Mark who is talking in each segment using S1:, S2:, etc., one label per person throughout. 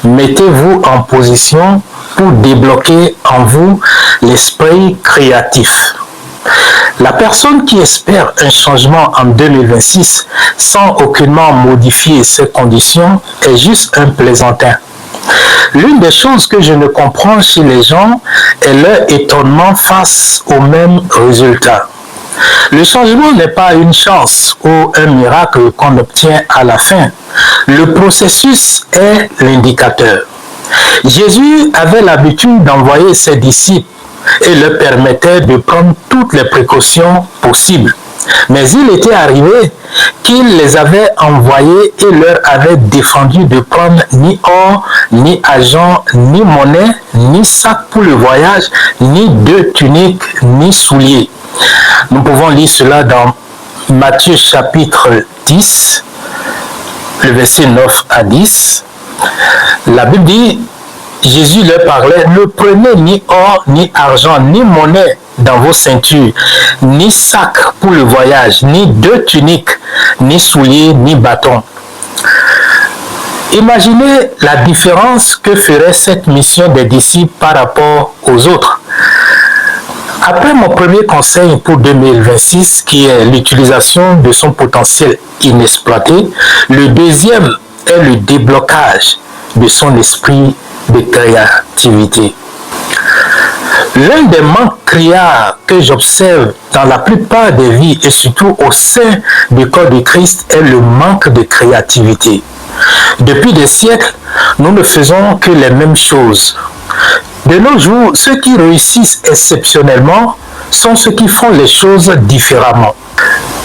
S1: Mettez-vous en position pour débloquer en vous l'esprit créatif. La personne qui espère un changement en 2026 sans aucunement modifier ses conditions est juste un plaisantin. L'une des choses que je ne comprends chez les gens est leur étonnement face aux mêmes résultats. Le changement n'est pas une chance ou un miracle qu'on obtient à la fin. Le processus est l'indicateur. Jésus avait l'habitude d'envoyer ses disciples et leur permettait de prendre toutes les précautions possibles. Mais il était arrivé qu'il les avait envoyés et leur avait défendu de prendre ni or, ni argent, ni monnaie, ni sac pour le voyage, ni deux tuniques, ni souliers. Nous pouvons lire cela dans Matthieu chapitre 10, le verset 9 à 10. La Bible dit, Jésus leur parlait, ne prenez ni or, ni argent, ni monnaie dans vos ceintures, ni sac pour le voyage, ni deux tuniques, ni souliers, ni bâtons. Imaginez la différence que ferait cette mission des disciples par rapport aux autres. Après mon premier conseil pour 2026, qui est l'utilisation de son potentiel inexploité, le deuxième est le déblocage de son esprit de créativité. L'un des manques criards que j'observe dans la plupart des vies et surtout au sein du corps de Christ est le manque de créativité. Depuis des siècles, nous ne faisons que les mêmes choses. De nos jours, ceux qui réussissent exceptionnellement sont ceux qui font les choses différemment.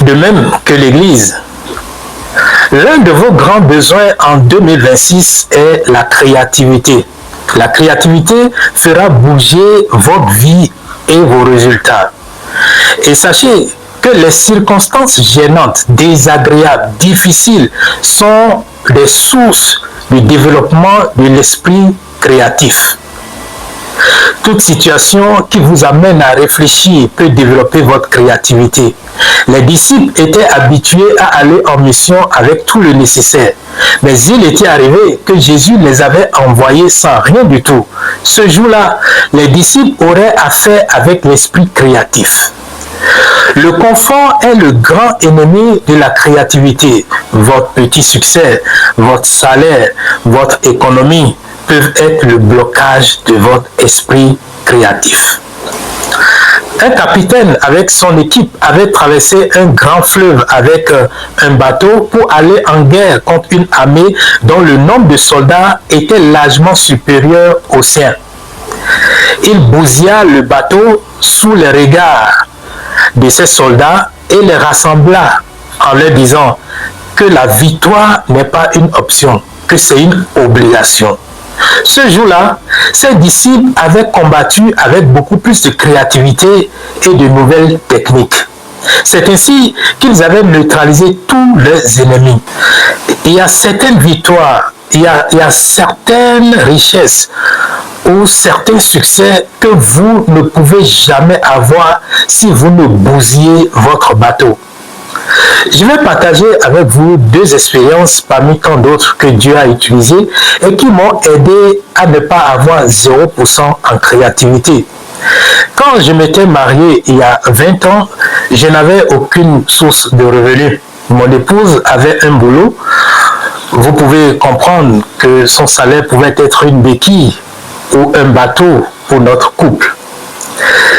S1: De même que l'Église. L'un de vos grands besoins en 2026 est la créativité. La créativité fera bouger votre vie et vos résultats. Et sachez que les circonstances gênantes, désagréables, difficiles sont des sources du développement de l'esprit créatif. Toute situation qui vous amène à réfléchir peut développer votre créativité. Les disciples étaient habitués à aller en mission avec tout le nécessaire. Mais il était arrivé que Jésus les avait envoyés sans rien du tout. Ce jour-là, les disciples auraient affaire avec l'esprit créatif. Le confort est le grand ennemi de la créativité. Votre petit succès, votre salaire, votre économie peuvent être le blocage de votre esprit créatif. Un capitaine avec son équipe avait traversé un grand fleuve avec un bateau pour aller en guerre contre une armée dont le nombre de soldats était largement supérieur au sien. Il bousilla le bateau sous les regards de ses soldats et les rassembla en leur disant que la victoire n'est pas une option, que c'est une obligation. Ce jour-là, ses disciples avaient combattu avec beaucoup plus de créativité et de nouvelles techniques. C'est ainsi qu'ils avaient neutralisé tous leurs ennemis. Il y a certaines victoires, il y a certaines richesses ou certains succès que vous ne pouvez jamais avoir si vous ne bousillez votre bateau. Je vais partager avec vous deux expériences parmi tant d'autres que Dieu a utilisées et qui m'ont aidé à ne pas avoir 0% en créativité. Quand je m'étais marié il y a 20 ans, je n'avais aucune source de revenus. Mon épouse avait un boulot. Vous pouvez comprendre que son salaire pouvait être une béquille ou un bateau pour notre couple.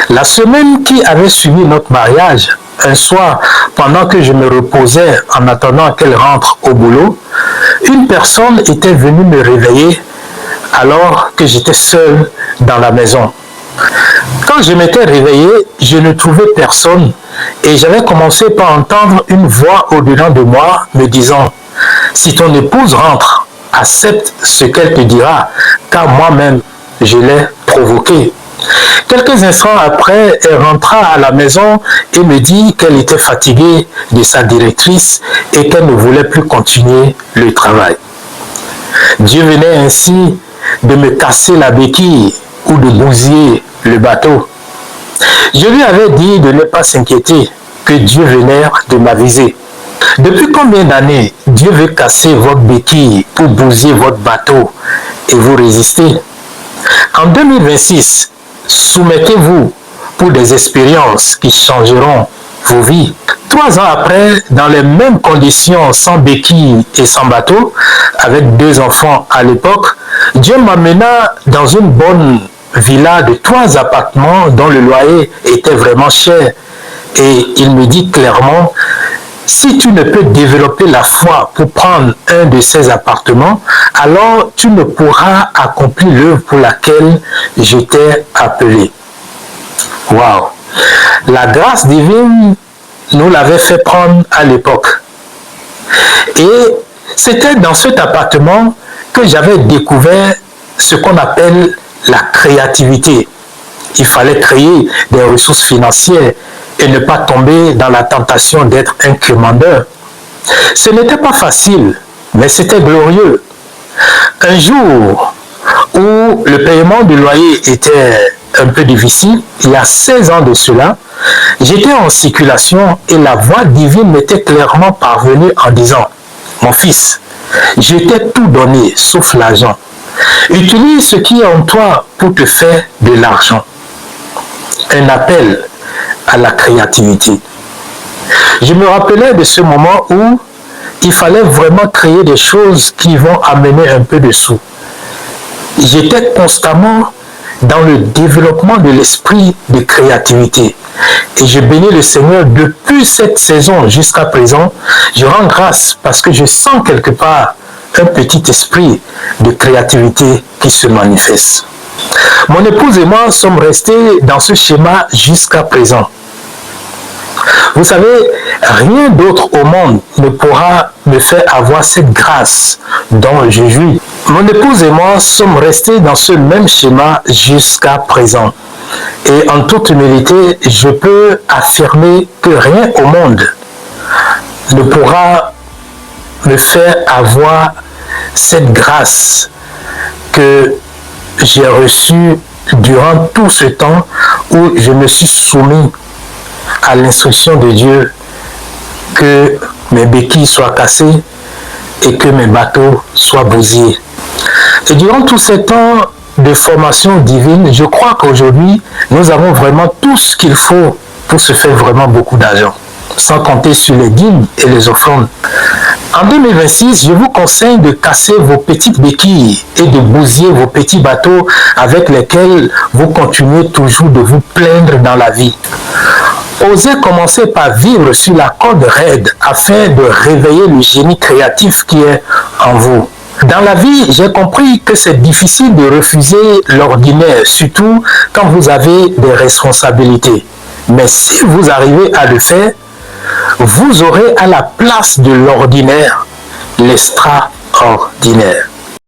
S1: La semaine qui avait suivi notre mariage, un soir, pendant que je me reposais en attendant qu'elle rentre au boulot, une personne était venue me réveiller alors que j'étais seul dans la maison. Quand je m'étais réveillé, je ne trouvais personne et j'avais commencé par entendre une voix au-dedans de moi me disant « Si ton épouse rentre, accepte ce qu'elle te dira, car moi-même, je l'ai provoquée. » Quelques instants après, elle rentra à la maison et me dit qu'elle était fatiguée de sa directrice et qu'elle ne voulait plus continuer le travail. Dieu venait ainsi de me casser la béquille ou de bousiller le bateau. Je lui avais dit de ne pas s'inquiéter, que Dieu venait de m'aviser. Depuis combien d'années Dieu veut casser votre béquille pour bousiller votre bateau et vous résistez. En 2026, soumettez-vous pour des expériences qui changeront vos vies. 3 ans après, dans les mêmes conditions, sans béquilles et sans bateau, avec 2 enfants à l'époque, Dieu m'amena dans une bonne villa de 3 appartements dont le loyer était vraiment cher. Et il me dit clairement, si tu ne peux développer la foi pour prendre un de ces appartements, alors tu ne pourras accomplir l'œuvre pour laquelle je t'ai appelé. Waouh! La grâce divine nous l'avait fait prendre à l'époque. Et c'était dans cet appartement que j'avais découvert ce qu'on appelle la créativité. Il fallait créer des ressources financières et ne pas tomber dans la tentation d'être un commandeur. Ce n'était pas facile, mais c'était glorieux. Un jour où le paiement du loyer était un peu difficile, il y a 16 ans de cela, j'étais en circulation et la voix divine m'était clairement parvenue en disant, « Mon fils, je t'ai tout donné sauf l'argent. Utilise ce qui est en toi pour te faire de l'argent. » Un appel à la créativité. Je me rappelais de ce moment où il fallait vraiment créer des choses qui vont amener un peu de sous. J'étais constamment dans le développement de l'esprit de créativité. Et je bénis le Seigneur depuis cette saison jusqu'à présent. Je rends grâce parce que je sens quelque part un petit esprit de créativité qui se manifeste. Mon épouse et moi sommes restés dans ce schéma jusqu'à présent. Vous savez, rien d'autre au monde ne pourra me faire avoir cette grâce dont je jouis. Mon épouse et moi sommes restés dans ce même schéma jusqu'à présent. Et en toute humilité, je peux affirmer que rien au monde ne pourra me faire avoir cette grâce que j'ai reçue durant tout ce temps où je me suis soumis à l'instruction de Dieu que mes béquilles soient cassées et que mes bateaux soient bousillés. Et durant tout ce temps de formation divine, je crois qu'aujourd'hui, nous avons vraiment tout ce qu'il faut pour se faire vraiment beaucoup d'argent, sans compter sur les dîmes et les offrandes. En 2026, je vous conseille de casser vos petites béquilles et de bousiller vos petits bateaux avec lesquels vous continuez toujours de vous plaindre dans la vie. Osez commencer par vivre sur la corde raide afin de réveiller le génie créatif qui est en vous. Dans la vie, j'ai compris que c'est difficile de refuser l'ordinaire, surtout quand vous avez des responsabilités. Mais si vous arrivez à le faire, vous aurez à la place de l'ordinaire l'extraordinaire.